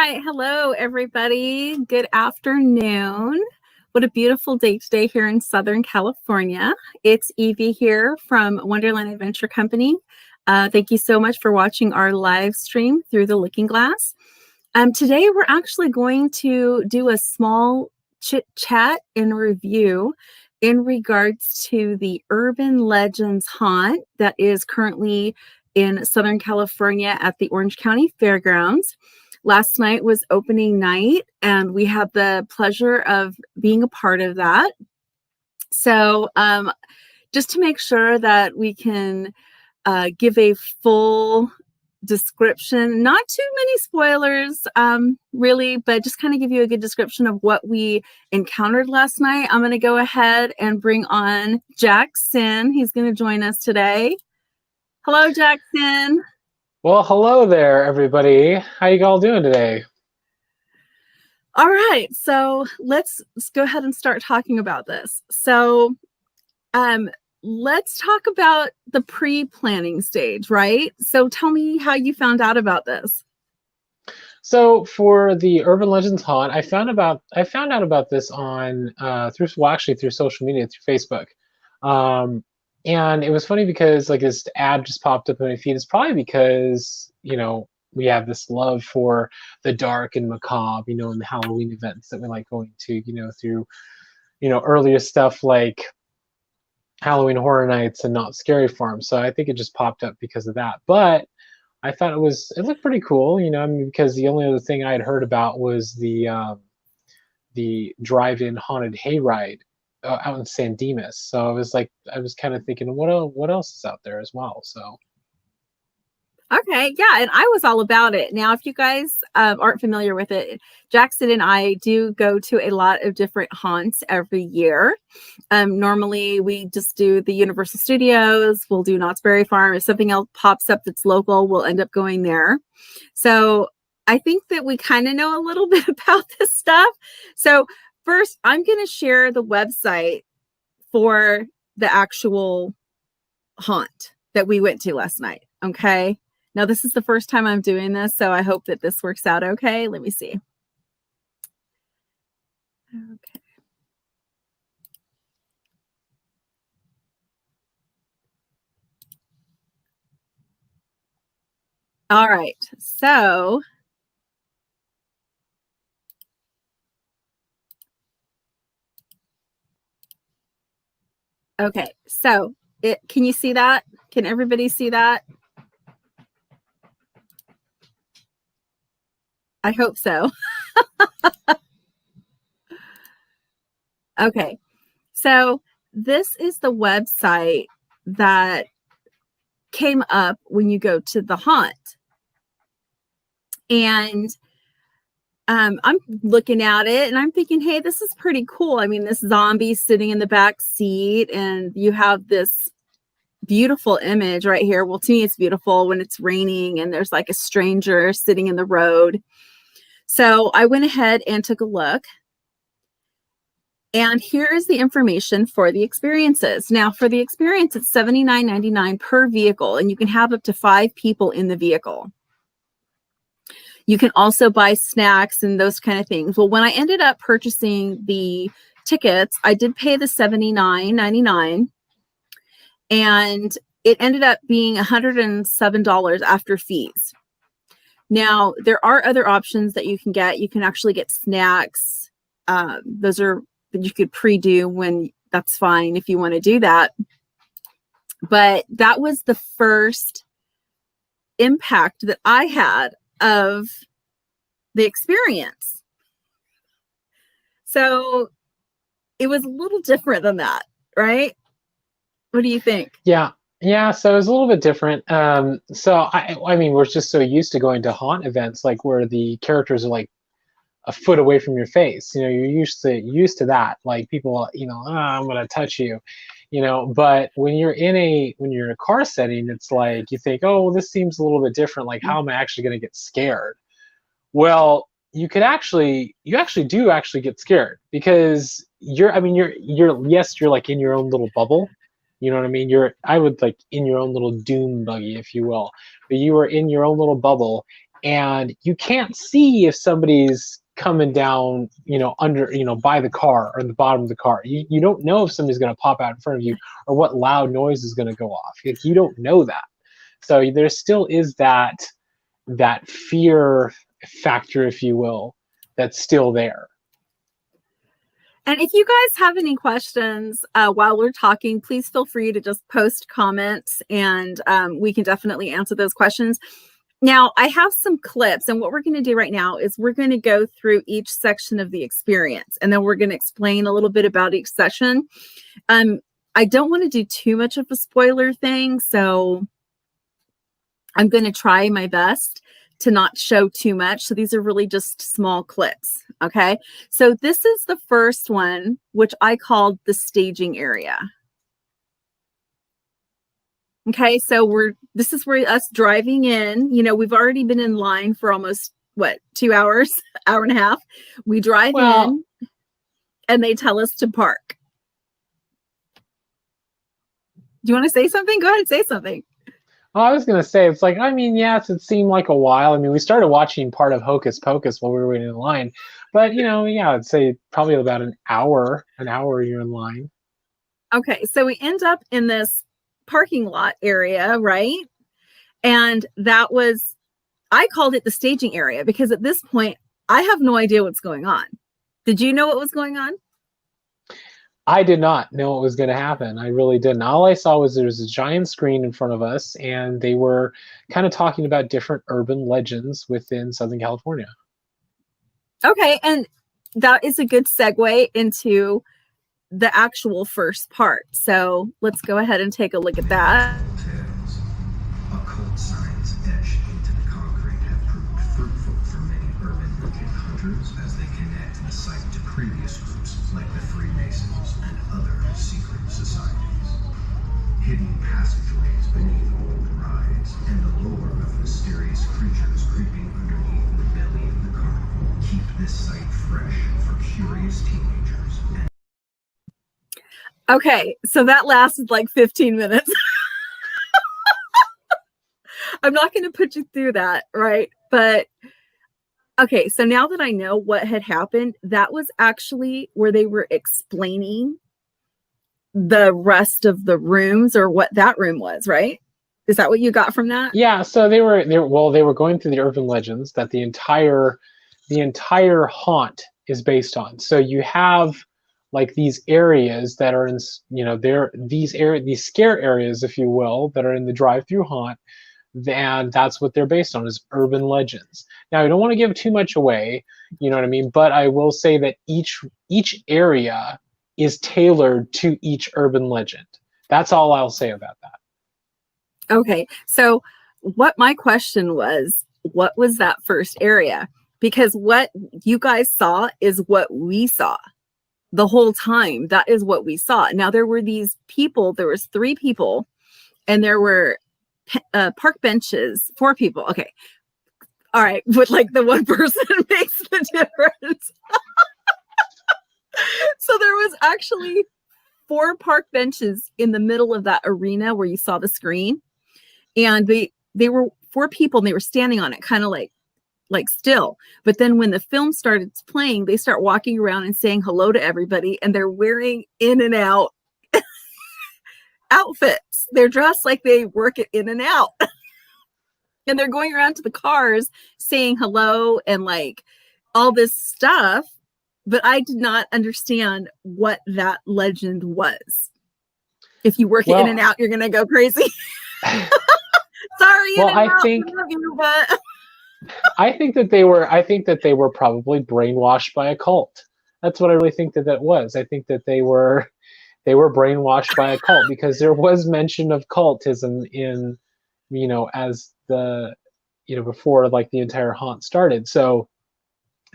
right. Hello, everybody. Good afternoon. What a beautiful day today here in Southern California. It's Evie here from Wonderland Adventure Company. Thank you so much for watching our live stream through the Looking Glass. Today, we're actually going to do a small chit chat and review in regards to the Urban Legends haunt that is currently in Southern California at the Orange County Fairgrounds. Last night was opening night, and we had the pleasure of being a part of that. So just to make sure that we can give a full description, not too many spoilers, really, but just kind of give you a good description of what we encountered last night. I'm going to go ahead and bring on Jackson. He's going to join us today. Hello, Jackson. Well, hello there, everybody. How you all doing today? All right, so let's go ahead and start talking about this. So let's talk about the pre-planning stage, right? So tell me how you found out about this. So for the Urban Legends haunt, I found out about this on through social media, through Facebook. And it was funny because like this ad just popped up in my feed. It's probably because, we have this love for the dark and macabre, and the Halloween events that we like going to, through, earlier stuff like Halloween Horror Nights and Not Scary Farm. So I think it just popped up because of that. But I thought it looked pretty cool, because the only other thing I had heard about was the drive-in haunted hayride out in San Dimas. So I was kind of thinking, what else is out there as well? So. Okay, yeah, and I was all about it. Now, if you guys aren't familiar with it, Jackson and I do go to a lot of different haunts every year. Normally, we just do the Universal Studios. We'll do Knott's Berry Farm. If something else pops up that's local, we'll end up going there. So I think that we kind of know a little bit about this stuff. So first, I'm going to share the website for the actual haunt that we went to last night. Okay. Now, this is the first time I'm doing this, so I hope that this works out okay. Let me see. Okay. All right. So okay. So can you see that? Can everybody see that? I hope so. Okay. So this is the website that came up when you go to the haunt. And I'm looking at it and I'm thinking, hey, this is pretty cool. I mean, this zombie sitting in the back seat, and you have this beautiful image right here. Well, to me, it's beautiful when it's raining and there's like a stranger sitting in the road. So I went ahead and took a look. And here is the information for the experiences. Now, for the experience, it's $79.99 per vehicle, and you can have up to 5 people in the vehicle. You can also buy snacks and those kind of things. Well, when I ended up purchasing the tickets, I did pay the $79.99, and it ended up being $107 after fees. Now, there are other options that you can get. You can actually get snacks. Those are that you could pre-do when that's fine if you want to do that. But that was the first impact that I had of the experience. So it was a little different than that, right? What do you think? Yeah, so it was a little bit different. So I mean, we're just so used to going to haunt events, like where the characters are like a foot away from your face. You're used to that. Like people, I'm gonna touch you, But when you're in a car setting, it's like you think, oh, well, this seems a little bit different. Like, how am I actually gonna get scared? Well, you actually do get scared because you're like in your own little bubble. You know what I mean? I would like in your own little doom buggy, if you will. But you were in your own little bubble, and you can't see if somebody's coming down, under, by the car or the bottom of the car. You don't know if somebody's going to pop out in front of you or what loud noise is going to go off. Like, you don't know that. So there still is that fear factor, if you will, that's still there. And if you guys have any questions while we're talking, please feel free to just post comments, and we can definitely answer those questions. Now, I have some clips, and what we're going to do right now is we're going to go through each section of the experience, and then we're going to explain a little bit about each session. I don't want to do too much of a spoiler thing, so I'm going to try my best to not show too much. So these are really just small clips. Okay. So this is the first one, which I called the staging area. Okay. So this is where us driving in, we've already been in line for almost 2 hours, hour and a half. We drive in and they tell us to park. Do you want to say something? Go ahead and say something. I was going to say, it's like, yes, it seemed like a while. We started watching part of Hocus Pocus while we were waiting in line. But, I'd say probably about an hour you're in line. Okay, so we end up in this parking lot area, right? And I called it the staging area because at this point, I have no idea what's going on. Did you know what was going on? I did not know what was going to happen. I really didn't. All I saw was there was a giant screen in front of us, and they were kind of talking about different urban legends within Southern California. Okay, and that is a good segue into the actual first part. So let's go ahead and take a look at that. Occult signs etched into the concrete have proved fruitful for many urban legend hunters as they connect the site to previous groups like the Freemasons and other secret societies. Hidden passageways beneath old rides and the lore of mysterious creatures creeping underneath the belly of the carnival keep this site fresh for curious teenagers. Okay, so that lasted like 15 minutes. I'm not going to put you through that, right? But okay, so now that I know what had happened, that was actually where they were explaining the rest of the rooms or what that room was, right? Is that what you got from that? Yeah, so they were going through the urban legends that the entire haunt is based on. So you have like these areas that are in, these scare areas, if you will, that are in the drive-thru haunt. And that's what they're based on, is urban legends. Now, I don't want to give too much away, you know what I mean? But I will say that each area is tailored to each urban legend. That's all I'll say about that. Okay, so what my question was, what was that first area? Because what you guys saw is what we saw the whole time. That is what we saw. Now, there were these people, there was 3 people, and there were park benches, 4 people. Okay. All right. But like the one person makes the difference. So there was actually 4 park benches in the middle of that arena where you saw the screen. And they were 4 people and they were standing on it, kind of like still. But then when the film started playing, they start walking around and saying hello to everybody, and they're wearing in and out outfits. They're dressed like they work at In and Out. And they're going around to the cars saying hello and like all this stuff. But I did not understand what that legend was. If you work at In and Out, you're gonna go crazy. Sorry, I think love you, but I think that they were probably brainwashed by a cult. That's what I really think that was. I think that they were brainwashed by a cult, because there was mention of cultism in, as the, before like the entire haunt started. So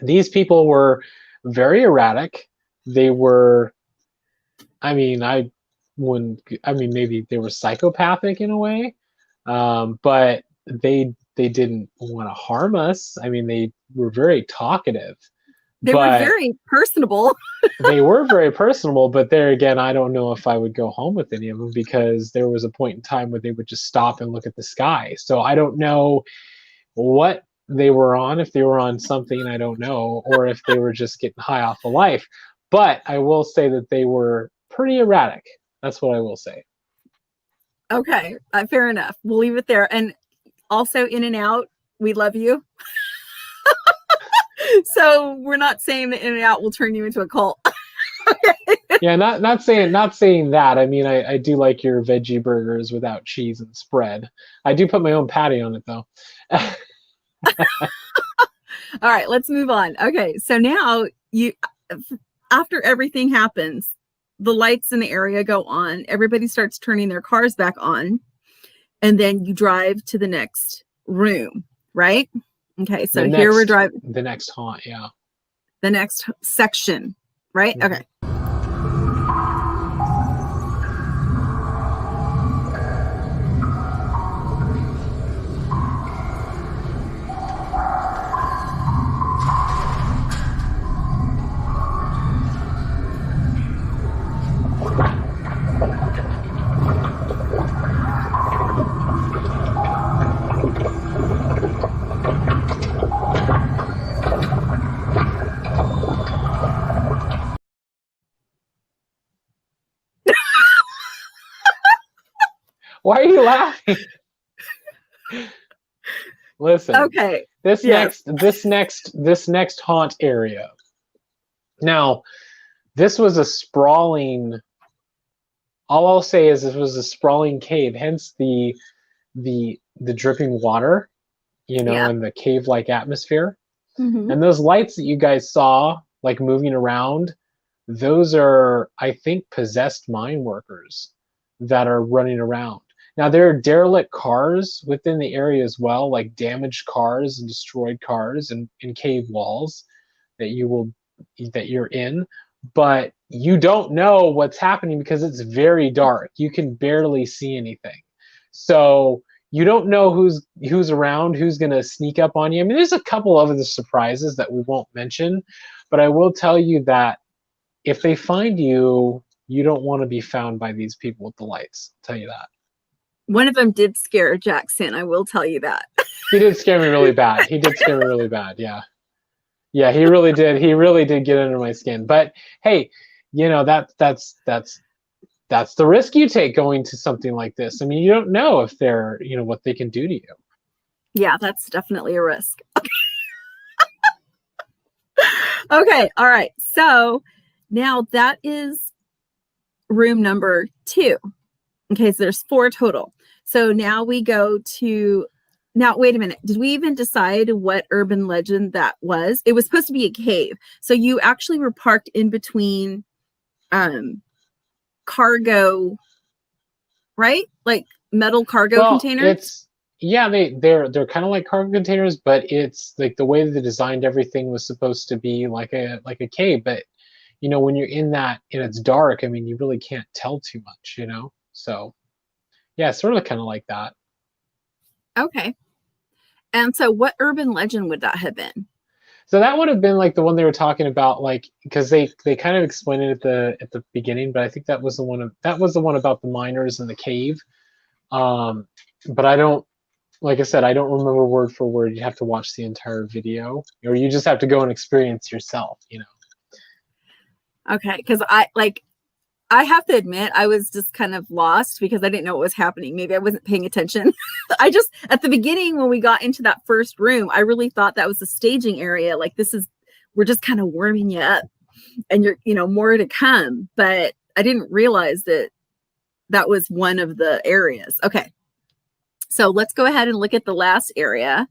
these people were very erratic. They were, maybe they were psychopathic in a way, but they didn't want to harm us. They were very talkative. They were very personable. They were very personable, but there again, I don't know if I would go home with any of them, because there was a point in time where they would just stop and look at the sky. So I don't know what they were on, if they were on something I don't know, or if they were just getting high off of life. But I will say that they were pretty erratic. That's what I will say. Okay, fair enough. We'll leave it there. And also, In and Out, we love you. So we're not saying that In and Out will turn you into a cult. Yeah, not saying that. I mean, I do like your veggie burgers without cheese and spread. I do put my own patty on it though. All right, let's move on. Okay, so now after everything happens, the lights in the area go on, everybody starts turning their cars back on, and then you drive to the next room, right? Okay, so here we're driving. The next haunt, yeah. The next section, right? Mm-hmm. Okay. Why are you laughing? Listen. Okay. This next haunt area. Now, this was a sprawling. All I'll say is this was a sprawling cave. Hence the dripping water, and the cave-like atmosphere. Mm-hmm. And those lights that you guys saw, like moving around, those are, I think, possessed mine workers that are running around. Now, there are derelict cars within the area as well, like damaged cars and destroyed cars and cave walls that you're in, but you don't know what's happening because it's very dark. You can barely see anything. So you don't know who's around, who's going to sneak up on you. I mean, there's a couple of other surprises that we won't mention, but I will tell you that if they find you, you don't want to be found by these people with the lights. I'll tell you that. One of them did scare Jackson. I will tell you that. He did scare me really bad. Yeah. Yeah, he really did. He really did get under my skin. But hey, that's the risk you take going to something like this. I mean, you don't know if they're, what they can do to you. Yeah, that's definitely a risk. Okay. All right. So now that is room number 2. Okay. So there's 4 total. So now we go to, wait a minute. Did we even decide what urban legend that was? It was supposed to be a cave. So you actually were parked in between cargo, right? Like metal cargo containers? They're kind of like cargo containers, but it's like the way they designed everything was supposed to be like a cave. But when you're in that and it's dark, I mean, you really can't tell too much, So yeah, sort of kind of like that. Okay. And so what urban legend would that have been? So that would have been like the one they were talking about, like, because they kind of explained it at the beginning, but I think that was the one about the miners and the cave. But I don't, like I said, I don't remember word for word. You have to watch the entire video, or you just have to go and experience yourself, Okay, because I have to admit, I was just kind of lost because I didn't know what was happening. Maybe I wasn't paying attention. At the beginning, when we got into that first room, I really thought that was the staging area. Like we're just kind of warming you up and you're, more to come. But I didn't realize that was one of the areas. Okay. So let's go ahead and look at the last area.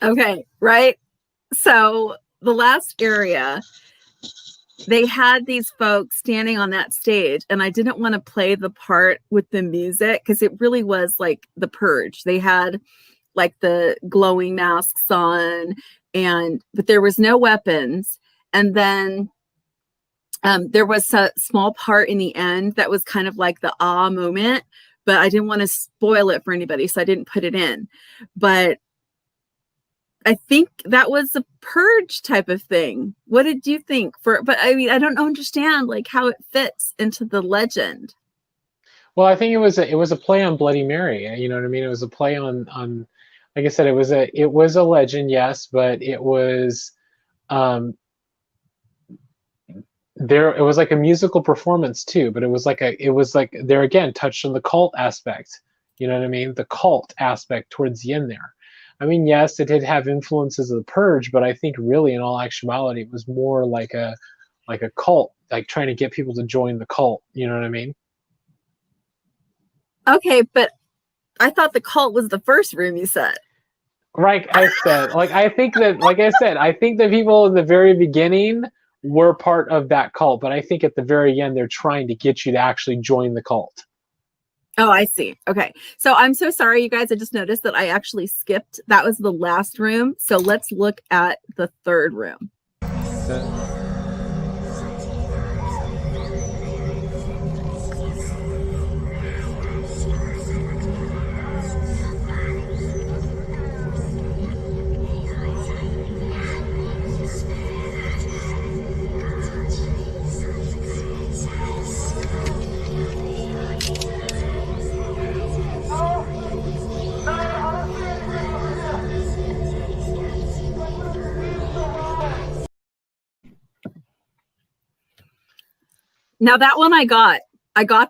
Okay, right? So the last area, they had these folks standing on that stage, and I didn't want to play the part with the music because it really was like The Purge. They had like the glowing masks on, but there was no weapons. And then there was a small part in the end that was kind of like the moment, but I didn't want to spoil it for anybody, so I didn't put it in. But I think that was a purge type of thing. What did you think? But I mean, I don't understand like how it fits into the legend. Well, I think it was a play on Bloody Mary. You know what I mean? It was a play on like I said, it was a legend, yes, but it was it was like a musical performance too, but it was like there again touched on the cult aspect. You know what I mean? The cult aspect towards the end there. I mean, yes, it did have influences of the purge, but I think really in all actuality it was more like a cult, like trying to get people to join the cult. You know what I mean? Okay, but I thought the cult was the first room you said. Right, I said, I think that people in the very beginning were part of that cult, but I think at the very end they're trying to get you to actually join the cult. Oh, I see. Okay. So I'm so sorry, you guys. I just noticed that I actually skipped. That was the last room. So let's look at the third room. Now that one I got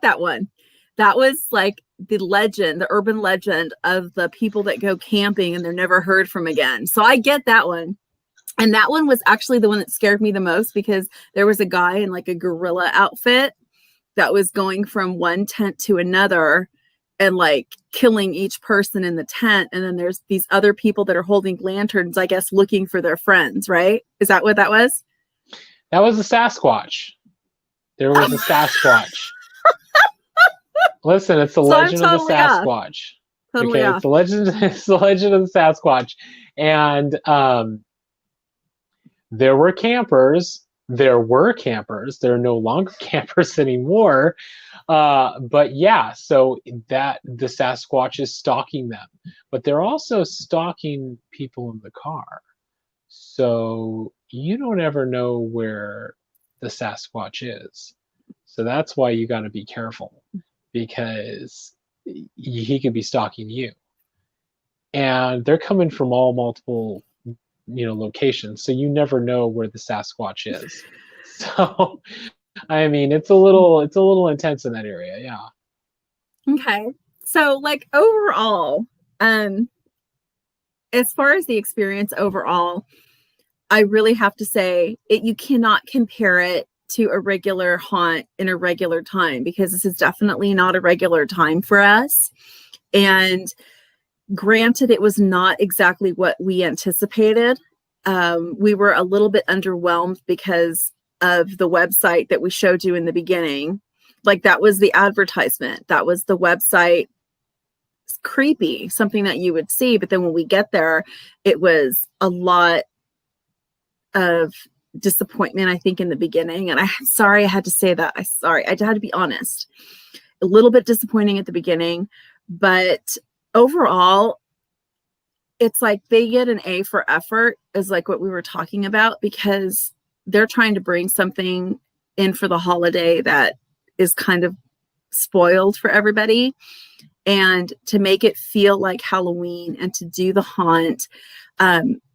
that one. That was like the legend, the urban legend of the people that go camping and they're never heard from again. So I get that one. And that one was actually the one that scared me the most because there was a guy in like a gorilla outfit that was going from one tent to another and like killing each person in the tent. And then there's these other people that are holding lanterns, I guess, looking for their friends, right? Is that what that was? That was a Sasquatch. There was a Sasquatch. Listen, it's the legend of the Sasquatch. Totally okay, off. It's the legend of the Sasquatch. And there were campers. There are no longer campers anymore. But yeah, so that the Sasquatch is stalking them. But they're also stalking people in the car. So you don't ever know where the Sasquatch is. So that's why you got to be careful, because he could be stalking you. And they're coming from all multiple, locations. So you never know where the Sasquatch is. So, I mean, it's a little intense in that area. Yeah. Okay. So like overall, as far as the experience overall, I really have to say you cannot compare it to a regular haunt in a regular time, because this is definitely not a regular time for us. And granted, it was not exactly what we anticipated. We were a little bit underwhelmed because of the website that we showed you in the beginning. Like that was the advertisement. That was the website. It's creepy, something that you would see. But then when we get there, it was a lot of disappointment, I think, in the beginning. And I'm sorry I had to say that. I had to be honest. A little bit disappointing at the beginning, but overall, it's like they get an A for effort, is like what we were talking about, because they're trying to bring something in for the holiday that is kind of spoiled for everybody, and to make it feel like Halloween and to do the haunt.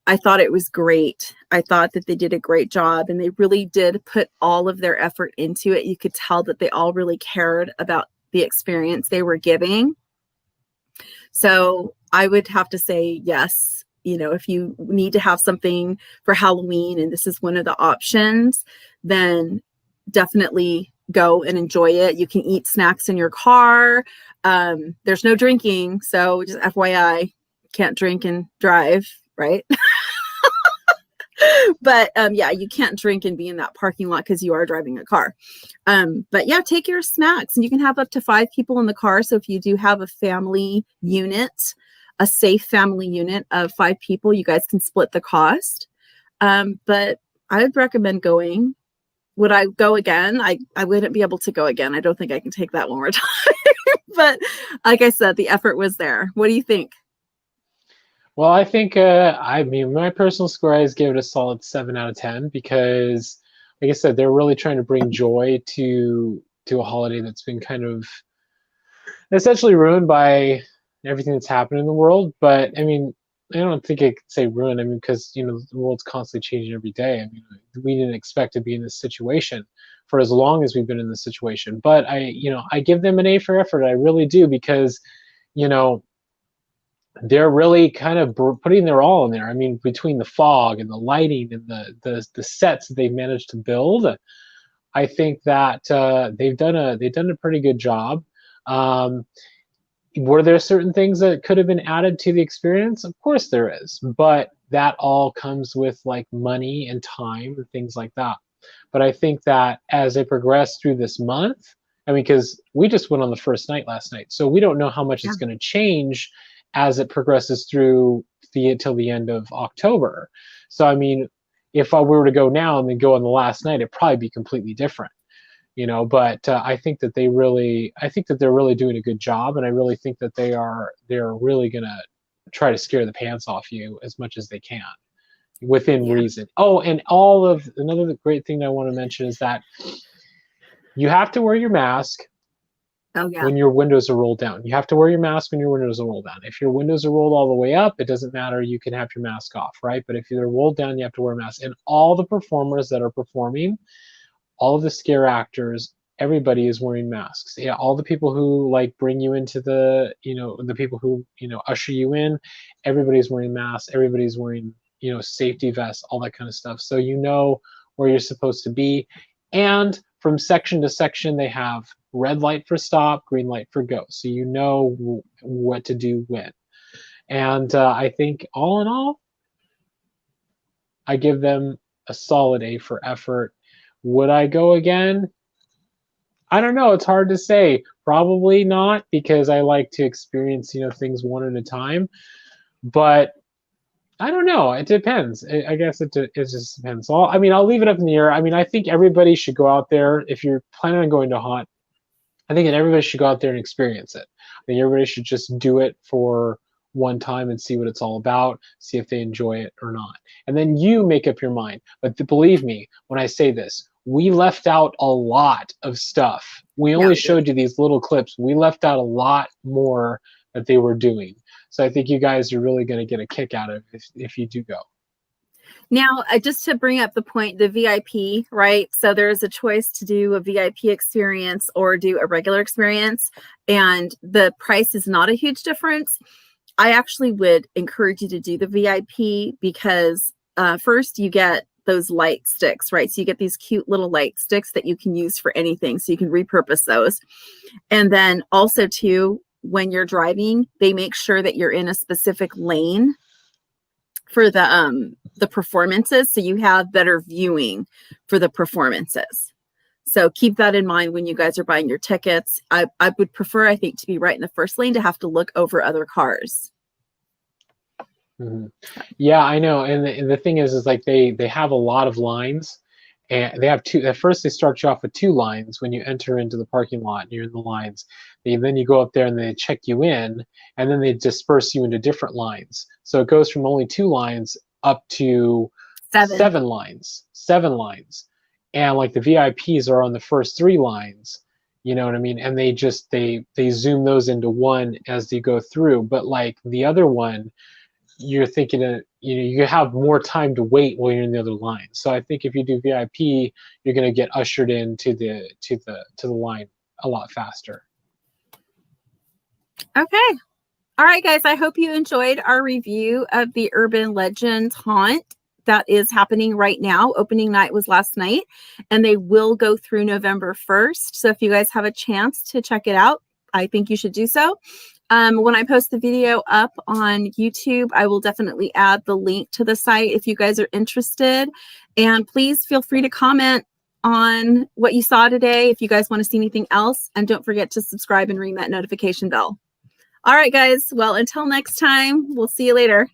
I thought it was great. I thought that they did a great job, and they really did put all of their effort into it. You could tell that they all really cared about the experience they were giving. So I would have to say, yes, if you need to have something for Halloween and this is one of the options, then definitely go and enjoy it. You can eat snacks in your car. There's no drinking. So just FYI, can't drink and drive, right? But yeah, you can't drink and be in that parking lot because you are driving a car. But yeah, take your snacks, and you can have up to 5 people in the car. So if you do have a family unit, a safe family unit of 5 people. You guys can split the cost. But I would recommend going. Would I go again? I wouldn't be able to go again. I don't think I can take that one more time. But like I said, the effort was there. What do you think? Well, I think, I mean, my personal score, I just give it a solid 7 out of 10 because, like I said, they're really trying to bring joy to a holiday that's been kind of essentially ruined by everything that's happened in the world. But I mean, I don't think I could say ruined. I mean, because the world's constantly changing every day. I mean, we didn't expect to be in this situation for as long as we've been in this situation. But I give them an A for effort. I really do because, you know, they're really kind of putting their all in there. I mean, between the fog and the lighting and the sets that they've managed to build, I think that they've done a pretty good job. Were there certain things that could have been added to the experience? Of course there is, but that all comes with like money and time and things like that. But I think that as they progress through this month, I mean, because we just went on the first night last night, so we don't know how much it's going to change as it progresses through till the end of October. So I mean, if I were to go now and then go on the last night, it'd probably be completely different. But I think that they're really doing a good job, and I really think that they're really gonna try to scare the pants off you as much as they can within reason. Oh, and another great thing I want to mention is that you have to wear your mask when your windows are rolled down. You have to wear your mask when your windows are rolled down. If your windows are rolled all the way up, it doesn't matter. You can have your mask off, right? But if they're rolled down, you have to wear a mask. And all the performers that are performing, all of the scare actors, everybody is wearing masks. Yeah, all the people who like bring you into the people who usher you in, everybody's wearing masks. Everybody's wearing safety vests, all that kind of stuff. So you know where you're supposed to be. And from section to section, they have red light for stop, green light for go. So you know what to do when. And I think all in all, I give them a solid A for effort. Would I go again? I don't know. It's hard to say. Probably not, because I like to experience things one at a time. But I don't know. It depends. I guess it just depends. So I mean, I'll leave it up in the air. I mean, I think everybody should go out there. If you're planning on going to haunt, I think that everybody should go out there and experience it. I think everybody should just do it for one time and see what it's all about, see if they enjoy it or not. And then you make up your mind. But believe me when I say this, we left out a lot of stuff. We only showed you these little clips. We left out a lot more that they were doing. So I think you guys are really going to get a kick out of it if you do go. Now, just to bring up the point, the VIP, right? So there is a choice to do a VIP experience or do a regular experience, and the price is not a huge difference. I actually would encourage you to do the VIP because first you get those light sticks, right? So you get these cute little light sticks that you can use for anything. So you can repurpose those. And then also too, when you're driving, they make sure that you're in a specific lane for the performances, so you have better viewing for the performances. So keep that in mind when you guys are buying your tickets. I would prefer, I think, to be right in the first lane, to have to look over other cars. Mm-hmm. Yeah, I know. And the thing is like they have a lot of lines, and they have two. At first, they start you off with 2 lines when you enter into the parking lot. And you're in the lines. Then you go up there and they check you in, and then they disperse you into different lines. So it goes from only 2 lines up to 7 lines. 7 lines. And like the VIPs are on the first 3 lines. You know what I mean? And they zoom those into one as they go through. But like the other one, you're thinking that you have more time to wait while you're in the other line. So I think if you do VIP, you're going to get ushered into the line a lot faster. Okay. All right, guys. I hope you enjoyed our review of the Urban Legends Haunt that is happening right now. Opening night was last night, and they will go through November 1st. So if you guys have a chance to check it out, I think you should do so. When I post the video up on YouTube, I will definitely add the link to the site if you guys are interested. And please feel free to comment on what you saw today if you guys want to see anything else. And don't forget to subscribe and ring that notification bell. All right, guys. Well, until next time, we'll see you later.